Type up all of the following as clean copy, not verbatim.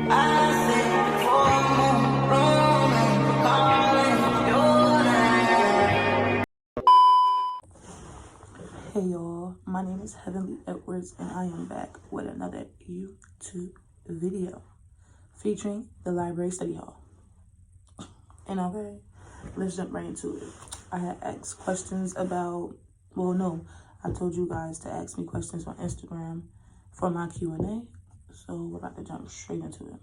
Hey y'all, my name is Heavenly Edwards and I am back with another YouTube video featuring the Library Study Hall. And okay, let's jump right into it. I had asked questions about, I told you guys to ask me questions on Instagram for my Q&A. So we're about to jump straight into it.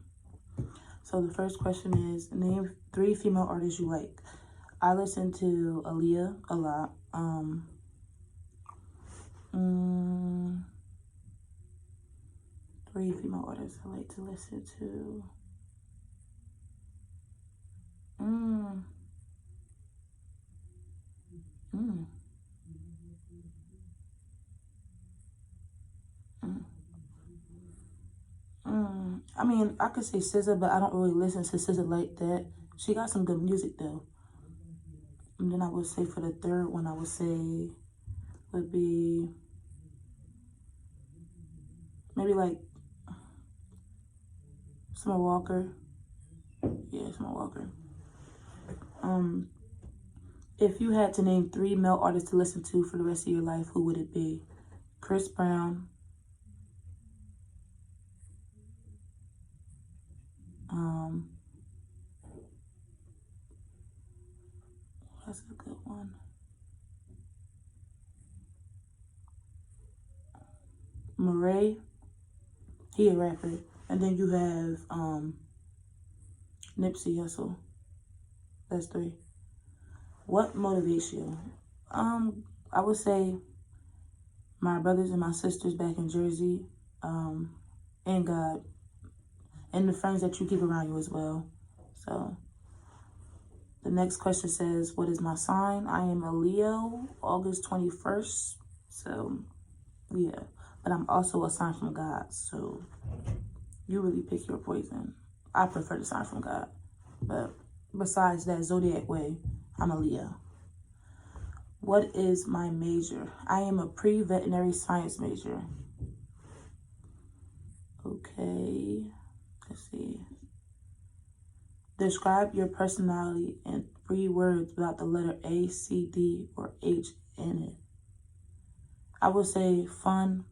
So the first question is, name 3 female artists you like. I listen to Aaliyah a lot. 3 female artists I like to listen to. I mean, I could say SZA, but I don't really listen to SZA like that. She got some good music though. And then I would say for the third one, I would say would be maybe like Summer Walker. Yeah, Summer Walker. If you had to name 3 male artists to listen to for the rest of your life, who would it be? Chris Brown. That's a good one. Murray. He a rapper. And then you have Nipsey Hussle. That's 3. What motivates you? I would say my brothers and my sisters back in Jersey, and God, and the friends that you keep around you as well. So the next question says, what is my sign? I am a Leo, August 21st. So yeah, but I'm also a sign from God. So you really pick your poison. I prefer the sign from God. But besides that zodiac way, I'm a Leo. What is my major? I am a pre-veterinary science major. Okay, let's see. Describe your personality in 3 words without the letter A, C, D, or H in it. I would say fun,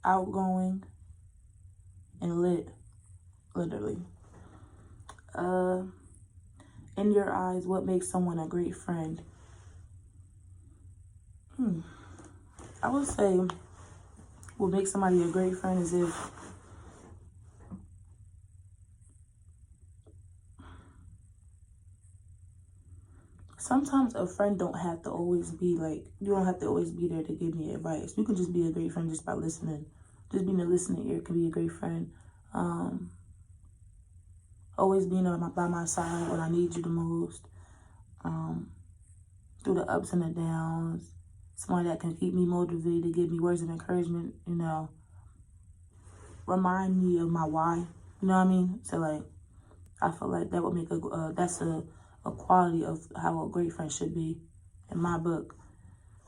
outgoing, and lit, literally. In your eyes, what makes someone a great friend? I would say what makes somebody a great friend is if sometimes a friend don't have to always be like, you don't have to always be there to give me advice. You can just be a great friend just by listening. Just being a listening ear can be a great friend. Always being by my side when I need you the most. Through the ups and the downs. Somebody that can keep me motivated, give me words of encouragement, remind me of my why. You know what I mean? So like, I feel like that would make that's a quality of how a great friend should be in my book.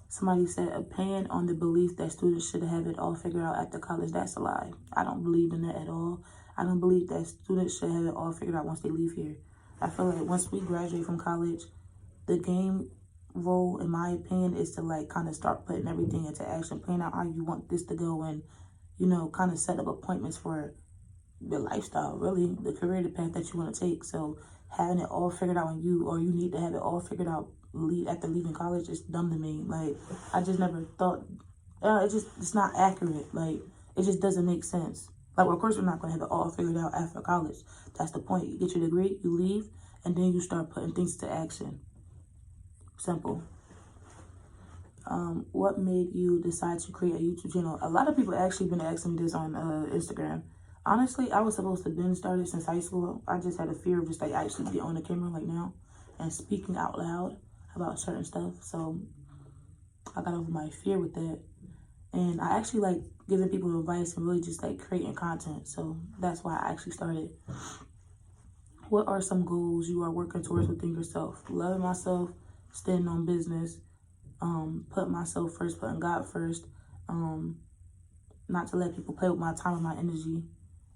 Somebody said, opinion on the belief that students should have it all figured out after college. That's a lie. I don't believe in that at all. I don't believe that students should have it all figured out once they leave here. I feel like once we graduate from college, the game role, in my opinion, is to like kind of start putting everything into action, plan out how you want this to go, and kind of set up appointments for your lifestyle, really, the career, the path that you want to take. So having it all figured out when you need to have it all figured out after leaving college is dumb to me. Like, I just never thought, it's not accurate. Like, it just doesn't make sense. Like, well, of course we're not going to have it all figured out after college. That's the point. You get your degree, you leave, and then you start putting things into action. Simple. What made you decide to create a YouTube channel? A lot of people actually been asking me this on Instagram. Honestly, I was supposed to have been started since high school. I just had a fear of just like actually be on the camera like now and speaking out loud about certain stuff. So I got over my fear with that. And I actually like giving people advice and really just like creating content. So that's why I actually started. What are some goals you are working towards within yourself? Loving myself, standing on business, putting myself first, putting God first, Not to let people play with my time and my energy.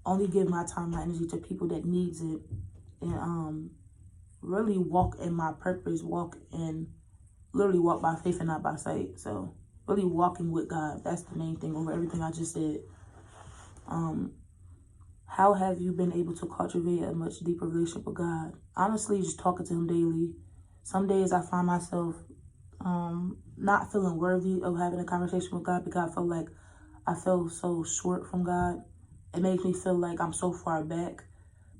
Only give my time and my energy to people that needs it. And really walk in my purpose, literally walk by faith and not by sight. So really walking with God, that's the main thing over everything I just said. How have you been able to cultivate a much deeper relationship with God? Honestly, just talking to him daily. Some days I find myself not feeling worthy of having a conversation with God because I feel so short from God. It makes me feel like I'm so far back.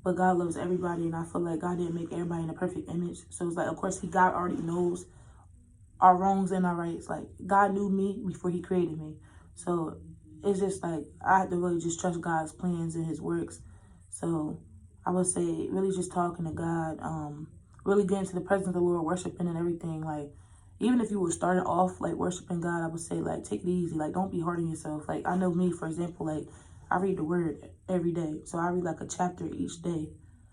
But God loves everybody, and I feel like God didn't make everybody in a perfect image. So it's like, of course, God already knows our wrongs and our rights. Like, God knew me before he created me. So it's just like, I have to really just trust God's plans and his works. So I would say really just talking to God, really getting to the presence of the Lord, worshiping and everything. Like, even if you were starting off like worshiping God, I would say like, take it easy. Like, don't be hard on yourself. Like, I know me, for example, like I read the word every day. So I read like a chapter each day.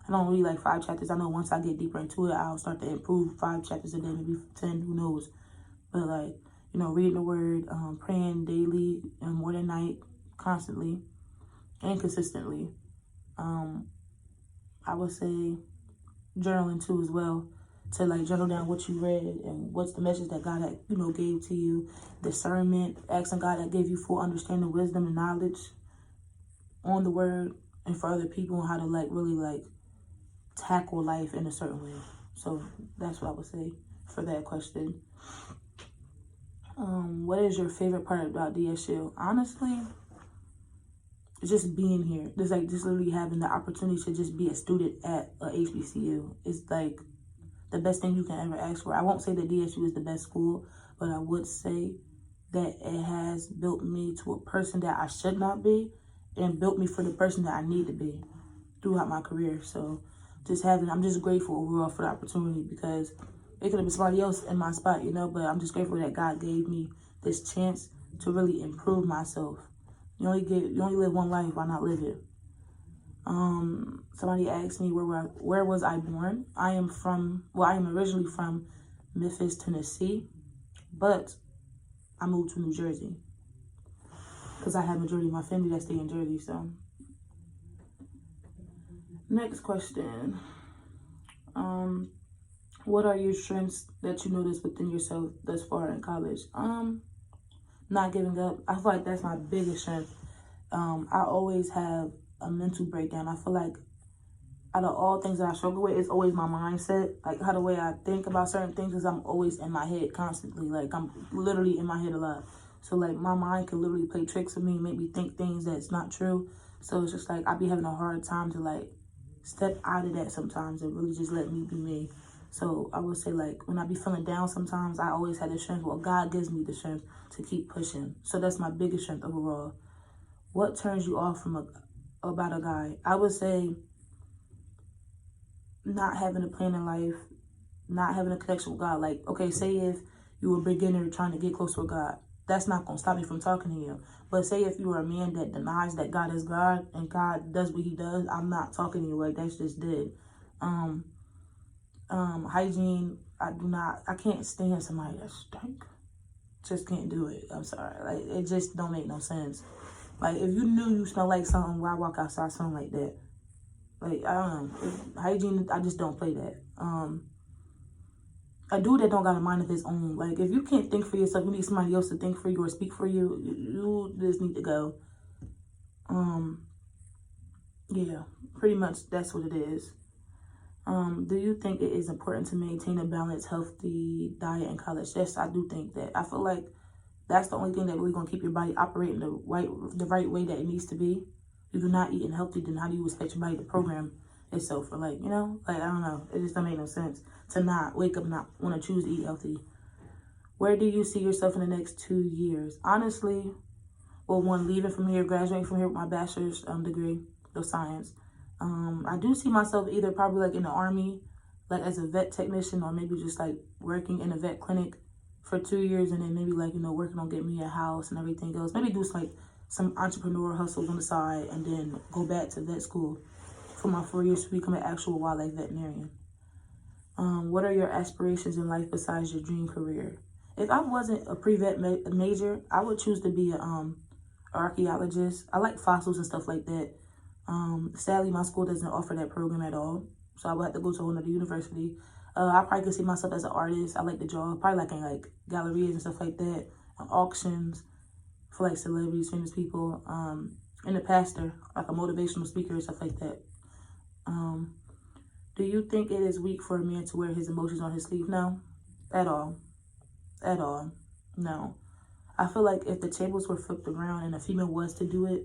I don't read like 5 chapters. I know once I get deeper into it, I'll start to improve 5 chapters a day, maybe 10, who knows. But like, reading the word, praying daily and morning and night, constantly and consistently. I would say journaling too as well, to like journal down what you read and what's the message that God had, gave to you. Discernment, asking God that gave you full understanding, wisdom, and knowledge on the word and for other people, and how to like really like tackle life in a certain way. So that's what I would say for that question. What is your favorite part about DSU? Honestly, just being here. Just literally having the opportunity to just be a student at a HBCU. It's like the best thing you can ever ask for. I won't say that DSU is the best school, but I would say that it has built me to a person that I should not be, and built me for the person that I need to be throughout my career. So I'm just grateful overall for the opportunity, because it could have been somebody else in my spot, but I'm just grateful that God gave me this chance to really improve myself. You only live one life, why not live it? Somebody asked me where was I born? I am originally from Memphis, Tennessee, but I moved to New Jersey because I have majority of my family that stay in Jersey. So next question. What are your strengths that you notice within yourself thus far in college? Not giving up. I feel like that's my biggest strength. I always have a mental breakdown. I feel like out of all things that I struggle with, it's always my mindset. Like how the way I think about certain things, is I'm always in my head constantly. Like I'm literally in my head a lot. So like my mind can literally play tricks with me, make me think things that's not true. So it's just like I be having a hard time to like step out of that sometimes and really just let me be me. So I would say like when I be feeling down sometimes, I always have the strength. Well, God gives me the strength to keep pushing. So that's my biggest strength overall. What turns you off about a guy? I would say not having a plan in life, not having a connection with God. Like, okay, say if you were a beginner trying to get close with God, that's not going to stop me from talking to you. But say if you are a man that denies that God is God and God does what he does, I'm not talking to you. Like, that's just dead. Hygiene, I can't stand somebody that stink. Just can't do it. I'm sorry. Like, it just don't make no sense. Like, if you knew you smell like something, why walk outside something like that? Like, I don't know. Hygiene, I just don't play that. A dude that don't got a mind of his own. Like, if you can't think for yourself, you need somebody else to think for you or speak for you. You just need to go. Yeah, pretty much that's what it is. Do you think it is important to maintain a balanced, healthy diet in college? Yes, I do think that. I feel like that's the only thing that really gonna keep your body operating the right way that it needs to be. If you're not eating healthy, then how do you expect your body to program itself for like, I don't know. It just don't make no sense to not wake up and not want to choose to eat healthy. Where do you see yourself in the next 2 years? Honestly, well, one, leaving from here, graduating from here with my bachelor's degree of science. I do see myself either probably like in the Army, like as a vet technician, or maybe just like working in a vet clinic for 2 years, and then maybe like, working on getting me a house and everything else. Maybe do some entrepreneur hustles on the side, and then go back to vet school for my 4 years to become an actual wildlife veterinarian. What are your aspirations in life besides your dream career? If I wasn't a pre-vet major, I would choose to be a archaeologist. I like fossils and stuff like that. Sadly, my school doesn't offer that program at all, so I would have to go to another university. I probably could see myself as an artist. I like to draw, probably like in like galleries and stuff like that, auctions for like celebrities, famous people, and a pastor, like a motivational speaker and stuff like that. Do you think it is weak for a man to wear his emotions on his sleeve? No, at all, at all, no. I feel like if the tables were flipped around and a female was to do it,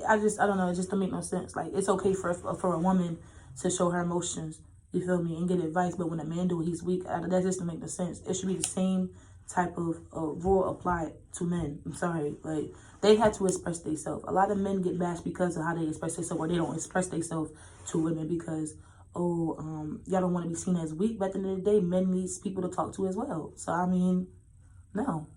I don't know, it just don't make no sense. Like, it's okay for a woman to show her emotions, you feel me, and get advice, but when a man do it, he's weak. That just don't make no sense. It should be the same type of rule applied to men. I'm sorry, like, they had to express themselves. A lot of men get bashed because of how they express themselves, or they don't express themselves to women because, y'all don't want to be seen as weak. But at the end of the day, men need people to talk to as well. So, I mean, no.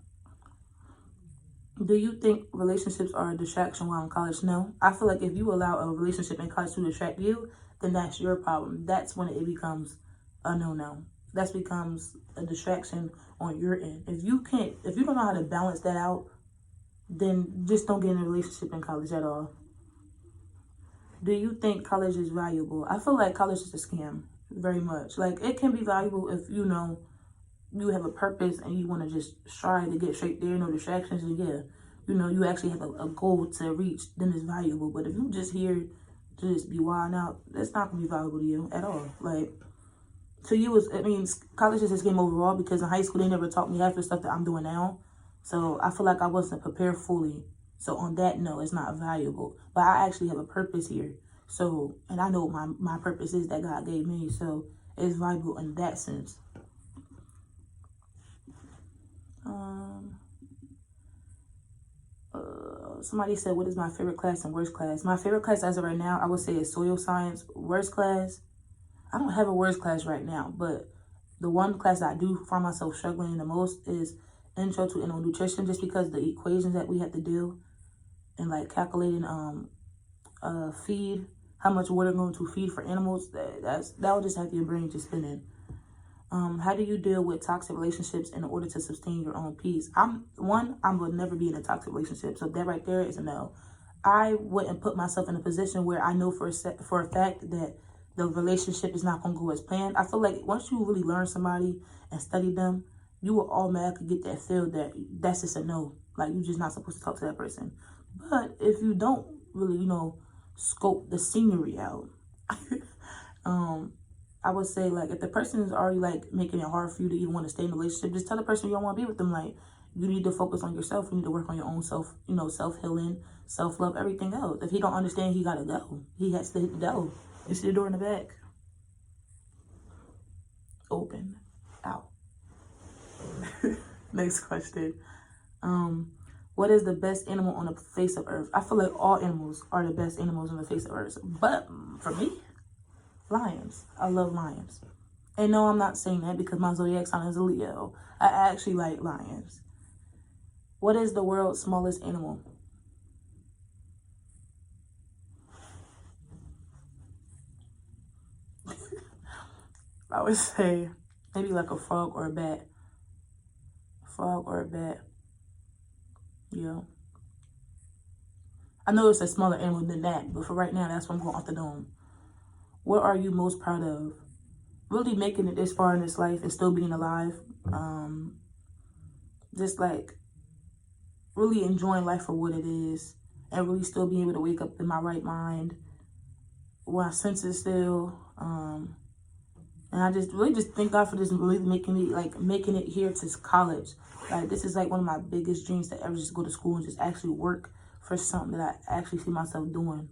Do you think relationships are a distraction while in college? No. I feel like if you allow a relationship in college to distract you, then that's your problem. That's when it becomes a no-no. That becomes a distraction on your end. If you don't know how to balance that out, then just don't get in a relationship in college at all. Do you think college is valuable? I feel like college is a scam, very much. Like, it can be valuable if, you know, you have a purpose and you want to just strive to get straight there, no distractions, and yeah, you know, you actually have a goal to reach, then it's valuable. But if you just here to just be wilding out, that's not going to be valuable to you at all. Like, to you, college is just game overall, because in high school, they never taught me half the stuff that I'm doing now. So I feel like I wasn't prepared fully. So on that note, it's not valuable. But I actually have a purpose here. So, and I know what my purpose is that God gave me. So it's valuable in that sense. Somebody said, what is my favorite class and worst class? My favorite class as of right now, I would say, is soil science. Worst class, I don't have a worst class right now, but the one class that I do find myself struggling the most is Intro to Animal Nutrition, just because the equations that we have to do and like calculating feed, how much water going to feed for animals, that will just have your brain just spinning. How do you deal with toxic relationships in order to sustain your own peace? I would never be in a toxic relationship. So that right there is a no. I wouldn't put myself in a position where I know for a fact that the relationship is not going to go as planned. I feel like once you really learn somebody and study them, you will automatically get that feel that that's just a no. Like, you're just not supposed to talk to that person. But if you don't really, you know, scope the scenery out, I would say, like, if the person is already, like, making it hard for you to even want to stay in a relationship, just tell the person you don't want to be with them. Like, you need to focus on yourself. You need to work on your own self, you know, self-healing, self-love, everything else. If he don't understand, he got to go. He has to hit the door. You see the door in the back? Open. Out. Next question. What is the best animal on the face of Earth? I feel like all animals are the best animals on the face of Earth. But for me, lions. I love lions. And no, I'm not saying that because my zodiac sign is a Leo. I actually like lions. What is the world's smallest animal? I would say maybe like a frog or a bat. Frog or a bat. Yeah. I know it's a smaller animal than that, but for right now, that's what I'm going off the dome. What are you most proud of? Really making it this far in this life and still being alive. Just like really enjoying life for what it is, and really still being able to wake up in my right mind, my senses still. And I just really just thank God for this, really making it here to college. Like, this is like one of my biggest dreams, to ever just go to school and just actually work for something that I actually see myself doing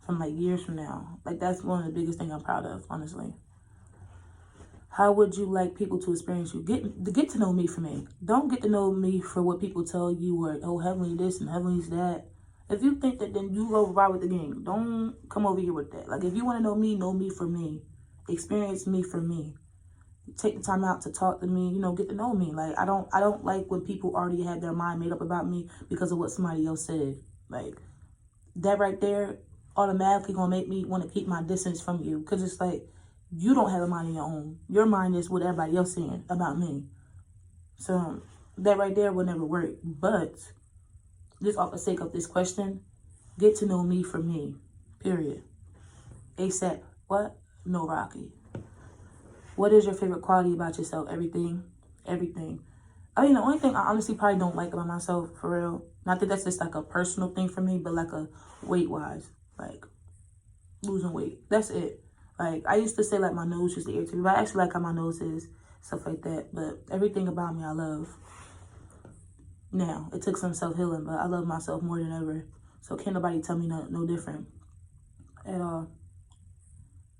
from like years from now. Like, that's one of the biggest things I'm proud of, honestly. How would you like people to experience you? Get to know me for me. Don't get to know me for what people tell you, or, oh, heavenly this and heavenly's that. If you think that, then you go right with the game. Don't come over here with that. Like, if you want to know me for me. Experience me for me. Take the time out to talk to me, you know, get to know me. Like, I don't like when people already have their mind made up about me because of what somebody else said. Like, that right there automatically gonna make me want to keep my distance from you, because it's like, you don't have a mind of your own. Your mind is what everybody else saying about me. So that right there will never work. But just off the sake of this question, get to know me for me. Period. ASAP. What? No Rocky. What is your favorite quality about yourself? Everything. Everything. I mean, the only thing I honestly probably don't like about myself, for real, not that that's just like a personal thing for me, but like a weight-wise, like losing weight. That's it. Like, I used to say like my nose used to irritate me, but I actually like how my nose is, stuff like that. But everything about me I love. Now, it took some self-healing, but I love myself more than ever. So can't nobody tell me no different at all.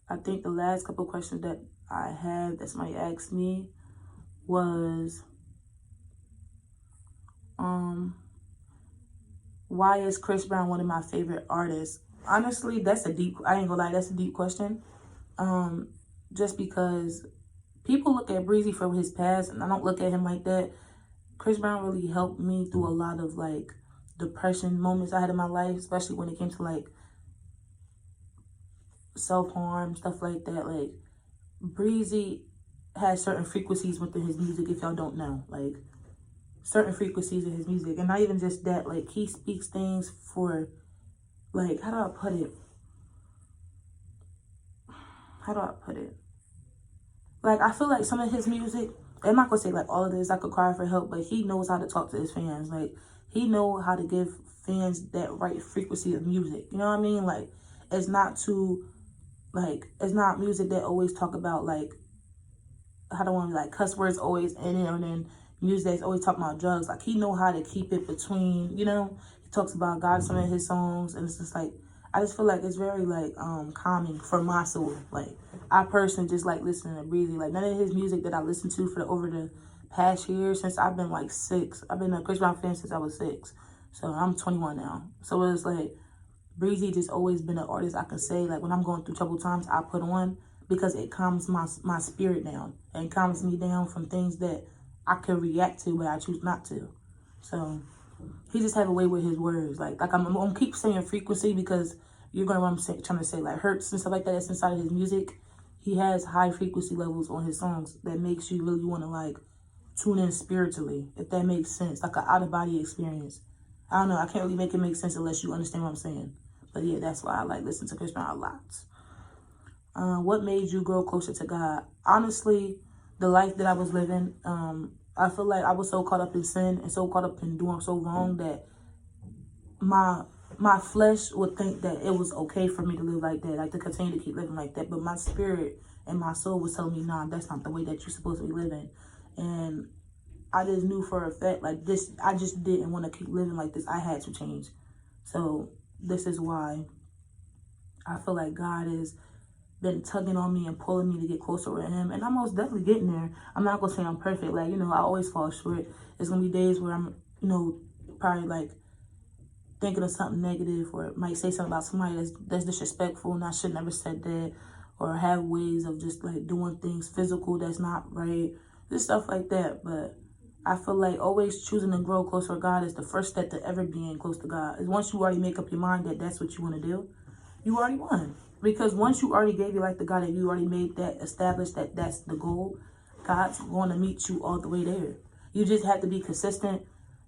I think the last couple questions that I had that somebody asked me was, why is Chris Brown one of my favorite artists? Honestly, that's a deep, I ain't gonna lie, that's a deep question. Just because people look at Breezy from his past, and I don't look at him like that. Chris Brown really helped me through a lot of like depression moments I had in my life, especially when it came to like self-harm, stuff like that. Like, Breezy has certain frequencies within his music, if y'all don't know. Like, certain frequencies in his music. And not even just that, like, he speaks things for, like, how do I put it? Like, I feel like some of his music, I'm not gonna say like all of this, I could cry for help, but he knows how to talk to his fans. Like, he know how to give fans that right frequency of music. You know what I mean? Like, it's not too, like, it's not music that always talk about, like, how do I want to, like, cuss words always in it, and then music that's always talking about drugs. Like, he know how to keep it between, you know? He talks about God in some of his songs, and it's just like, I just feel like it's very, like, calming for my soul. Like, I personally just like listening to Breezy. Like, none of his music that I listened to for over the past year, since I've been like 6. I've been a Chris Brown fan since I was 6. So I'm 21 now. So it's like, Breezy just always been an artist I can say, like, when I'm going through troubled times, I put on, because it calms my spirit down. And calms me down from things that I could react to, but I choose not to. So he just have a way with his words. Like I'm gonna keep saying frequency, because you're gonna, what I'm trying to say, like hertz and stuff like that, that's inside of his music. He has high frequency levels on his songs that makes you really want to like tune in spiritually, if that makes sense. Like an out of body experience. I don't know, I can't really make it make sense unless you understand what I'm saying. But yeah, that's why I like listening to Chris Brown a lot. What made you grow closer to God? Honestly, the life that I was living, I feel like I was so caught up in sin and so caught up in doing so wrong that my flesh would think that it was okay for me to live like that, like to continue to keep living like that. But my spirit and my soul was telling me, nah, that's not the way that you're supposed to be living. And I just knew for a fact, like this, I just didn't want to keep living like this. I had to change. So this is why I feel like God has been tugging on me and pulling me to get closer with him. And I'm most definitely getting there. I'm not going to say I'm perfect. Like, you know, I always fall short. There's going to be days where I'm, you know, probably like thinking of something negative, or might say something about somebody that's disrespectful and I should never said that, or have ways of just like doing things physical that's not right, just stuff like that. But I feel like always choosing to grow closer to God is the first step to ever being close to God. Is once you already make up your mind that that's what you want to do, you already won. Because once you already gave your life to God and you already made that, established that that's the goal, God's going to meet you all the way there. You just have to be consistent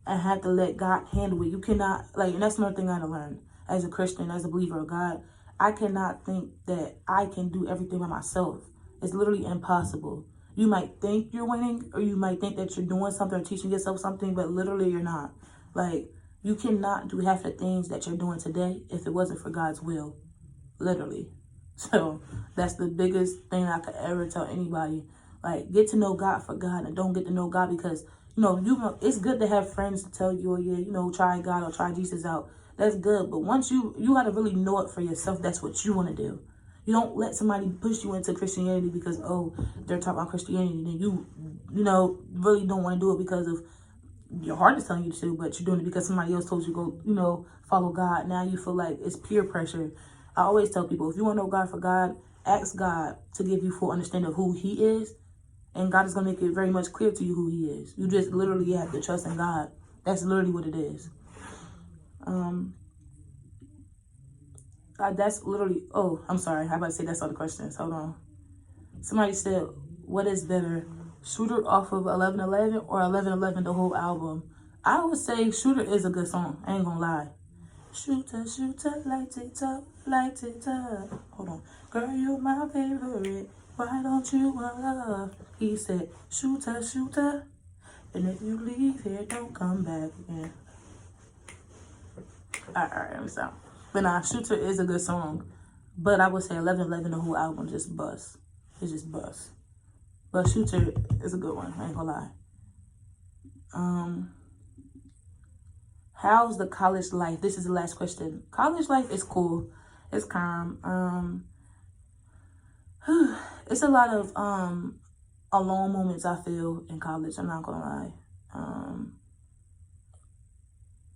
and have to let God handle it. You cannot, like, and that's another thing I had to learn as a Christian, as a believer of God. I cannot think that I can do everything by myself. It's literally impossible. You might think you're winning, or you might think that you're doing something or teaching yourself something, but literally you're not. Like, you cannot do half the things that you're doing today if it wasn't for God's will. Literally. So that's the biggest thing I could ever tell anybody. Like, get to know God for God, and don't get to know God because, you know, it's good to have friends to tell you, oh yeah, you know, try God or try Jesus out. That's good. But once you got to really know it for yourself, that's what you want to do. You don't let somebody push you into Christianity because, oh, they're talking about Christianity. Then you know, really don't want to do it because of your heart is telling you to, but you're doing it because somebody else told you go, you know, follow God. Now you feel like it's peer pressure. I always tell people, if you want to know God for God, ask God to give you full understanding of who he is. And God is going to make it very much clear to you who he is. You just literally have to trust in God. That's literally what it is. That's literally, oh, I'm sorry. I about to say that's all the questions. Hold on. Somebody said, what is better, Shooter off of 1111 or 1111 the whole album. I would say Shooter is a good song. I ain't gonna lie. Shooter, shooter, light it up, light it up. Hold on. Girl, you're my favorite. Why don't you want love? He said, shooter, shooter. And if you leave here, don't come back again. Alright, let me stop. But nah, Shooter is a good song. But I would say 1111, the whole album, just bust. It's just bust. But Shooter is a good one. I ain't gonna lie. How's the college life? This is the last question. College life is cool. It's calm. It's a lot of alone moments I feel in college. I'm not gonna lie.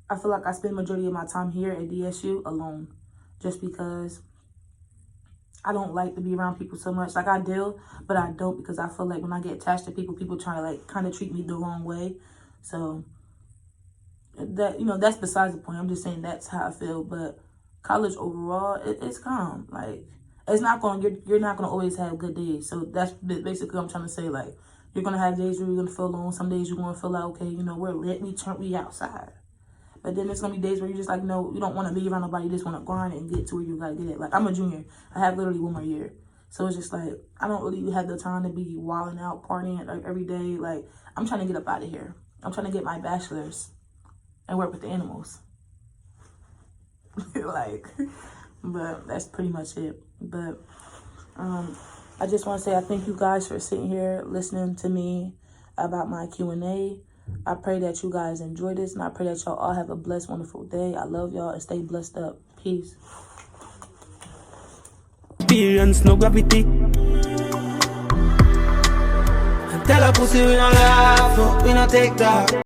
I feel like I spend majority of my time here at DSU alone, just because I don't like to be around people so much. Like I do, but I don't, because I feel like when I get attached to people, people try to like kind of treat me the wrong way. So that, you know, that's besides the point. I'm just saying that's how I feel. But college overall, it's calm. Like it's not going. You're not gonna always have good days. So that's basically what I'm trying to say. Like you're gonna have days where you're gonna feel alone. Some days you're gonna feel like, okay, you know, we're lit. We outside. But then there's gonna be days where you're just like, no, you don't want to be around nobody. You just want to grind and get to where you gotta get it. Like I'm a junior. I have literally 1 more year. So it's just like I don't really have the time to be wilding out, partying like every day. Like I'm trying to get up out of here. I'm trying to get my bachelor's and work with the animals. Like, but that's pretty much it. But I just want to say I thank you guys for sitting here listening to me about my Q&A. I pray that you guys enjoy this, and I pray that y'all all have a blessed, wonderful day. I love y'all, and stay blessed up. Peace. Experience, no gravity. Tell a pussy we don't laugh, we don't take that.